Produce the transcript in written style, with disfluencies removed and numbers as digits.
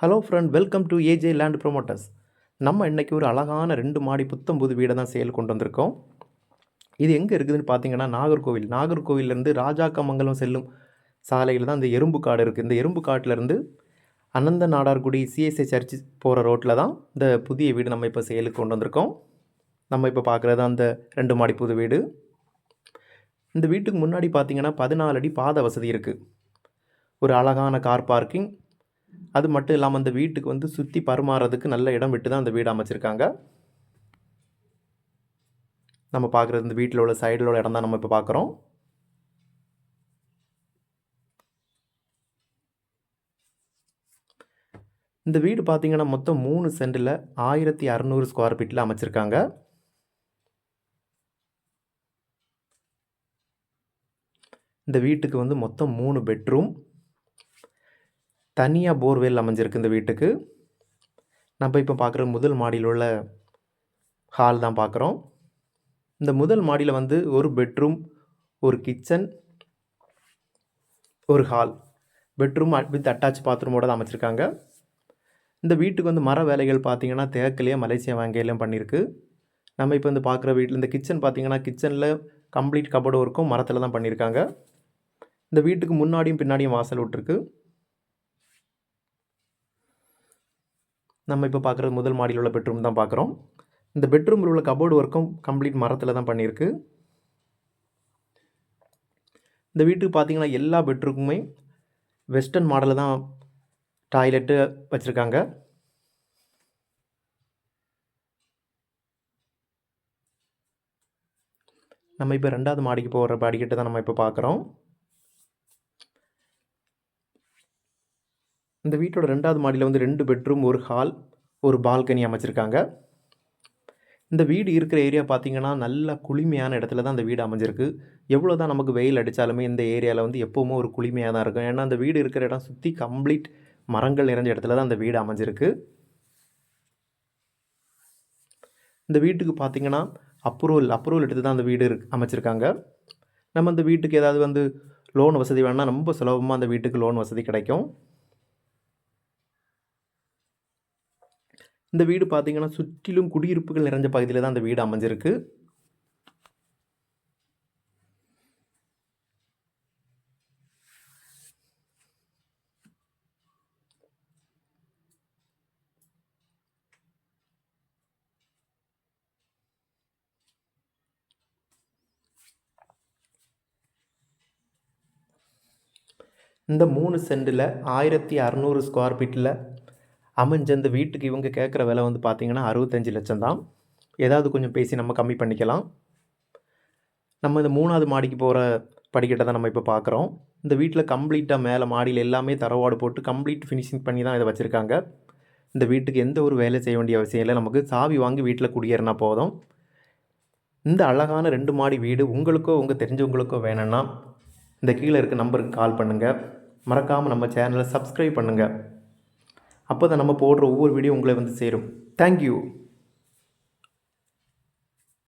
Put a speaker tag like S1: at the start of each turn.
S1: Hello friend, welcome to AJ land promoters. நம்ம இன்றைக்கி ஒரு அழகான 2 மாடி புத்தம்புது வீடை தான் சேல் கொண்டு வந்திருக்கோம். இது எங்கே இருக்குதுன்னு பார்த்தீங்கன்னா நாகர்கோவிலேருந்து ராஜாக்கமங்கலம் செல்லும் சாலையில் தான் இந்த எறும்பு காடு இருக்குது. இந்த எறும்பு காட்டிலேருந்து அனந்த நாடார்குடி சிஎஸ்ஐ சர்ச்சு போகிற ரோட்டில் தான் இந்த புதிய வீடு நம்ம இப்போ சேலுக்கு கொண்டு வந்திருக்கோம். நம்ம இப்போ பார்க்குறது அந்த 2 மாடி புது வீடு. இந்த வீட்டுக்கு முன்னாடி பார்த்தீங்கன்னா 14 அடி பாதை வசதி இருக்குது. ஒரு அழகான கார் பார்க்கிங். அது மட்டும் இல்லாமல் அந்த வீட்டுக்கு சுற்றி பரிமாறதுக்கு நல்ல இடம் விட்டு தான் அந்த வீடு அமைச்சிருக்காங்க. நம்ம பார்க்குறது இந்த வீட்டில் உள்ள சைடில் உள்ள இடம் தான் நம்ம இப்போ பார்க்குறோம். இந்த வீடு பார்த்தீங்கன்னா மொத்தம் 3 சென்டில் 1600 ஸ்கொயர் ஃபீட்டில் அமைச்சிருக்காங்க. இந்த வீட்டுக்கு மொத்தம் 3 பெட்ரூம், தனியாக போர்வெல் அமைஞ்சிருக்கு. இந்த வீட்டுக்கு நம்ம இப்போ பார்க்குற முதல் மாடியில் உள்ள ஹால் தான் பார்க்குறோம். இந்த முதல் மாடியில் ஒரு பெட்ரூம், ஒரு கிச்சன், ஒரு ஹால். பெட்ரூம் வித் அட்டாச் பாத்ரூமோட தான் அமைச்சிருக்காங்க. இந்த வீட்டுக்கு மர வேலைகள் பார்த்தீங்கன்னா தேக்கிலேயே மலேசியா வாங்கையிலையும் பண்ணியிருக்கு. நம்ம இப்போ பார்க்குற வீட்டில் இந்த கிச்சன் பார்த்தீங்கன்னா கிச்சனில் கம்ப்ளீட் கபோர்டு ஒர்க்கும் மரத்தில் தான் பண்ணியிருக்காங்க. இந்த வீட்டுக்கு முன்னாடியும் பின்னாடியும் வாசல் விட்டுருக்கு. நம்ம இப்போ பார்க்குறது முதல் மாடியில் உள்ள பெட்ரூம் தான் பார்க்குறோம். இந்த பெட்ரூமில் உள்ள கபோர்டு ஒர்க்கும் கம்ப்ளீட் மரத்தில் தான் பண்ணியிருக்கு. இந்த வீட்டுக்கு பார்த்தீங்கன்னா எல்லா பெட்ரூமுமே வெஸ்டர்ன் மாடலில் தான் டாய்லெட்டு வச்சுருக்காங்க. நம்ம இப்போ 2வது மாடிக்கு போகிற படிக்கட்டு தான் நம்ம இப்போ பார்க்குறோம். இந்த வீட்டோட 2வது மாடியில் 2 பெட்ரூம், ஒரு ஹால், ஒரு பால்கனி அமைச்சிருக்காங்க. இந்த வீடு இருக்கிற ஏரியா பார்த்திங்கன்னா நல்ல குளிமையான இடத்துல தான் இந்த வீடு அமைஞ்சிருக்கு. எவ்வளோ தான் நமக்கு வெயில் அடித்தாலுமே இந்த ஏரியாவில் எப்போவுமே ஒரு குளிமையாக தான் இருக்கும். ஏன்னா அந்த வீடு இருக்கிற இடம் சுற்றி கம்ப்ளீட் மரங்கள் நிறைஞ்ச இடத்துல தான் அந்த வீடு அமைஞ்சிருக்கு. இந்த வீட்டுக்கு பார்த்திங்கன்னா அப்ரூவல் எடுத்து தான் அந்த வீடு அமைச்சிருக்காங்க. நம்ம இந்த வீட்டுக்கு ஏதாவது லோன் வசதி வேணும்னா ரொம்ப சுலபமாக அந்த வீட்டுக்கு லோன் வசதி கிடைக்கும். இந்த வீடு பார்த்தீங்கன்னா சுற்றிலும் குடியிருப்புகள் நிறைஞ்ச பகுதியில் தான் அந்த வீடு அமைஞ்சிருக்கு. இந்த 3 சென்டில் 1600 ஸ்கொயர் ஃபீட்டில் அமைஞ்ச இந்த வீட்டுக்கு இவங்க கேட்குற விலை பார்த்தீங்கன்னா 65 லட்சம் தான். ஏதாவது கொஞ்சம் பேசி நம்ம கம்மி பண்ணிக்கலாம். நம்ம இந்த 3வது மாடிக்கு போகிற படிக்கட்டை தான் நம்ம இப்போ பார்க்குறோம். இந்த வீட்டில் கம்ப்ளீட்டாக மேலே மாடியில் எல்லாமே தரவாடு போட்டு கம்ப்ளீட் ஃபினிஷிங் பண்ணி தான் இதை வச்சுருக்காங்க. இந்த வீட்டுக்கு எந்த ஒரு வேலை செய்ய வேண்டிய அவசியம் இல்லை. நமக்கு சாவி வாங்கி வீட்டில் குடியேறினா போதும். இந்த அழகான 2 மாடி வீடு உங்களுக்கோ உங்கள் தெரிஞ்சவங்களுக்கோ வேணும்னா இந்த கீழே இருக்க நம்பருக்கு கால் பண்ணுங்கள். மறக்காமல் நம்ம சேனலை சப்ஸ்கிரைப் பண்ணுங்கள். அப்போ தான் நம்ம போடுற ஒவ்வொரு வீடியோ உங்களை சேரும். தேங்க்யூ.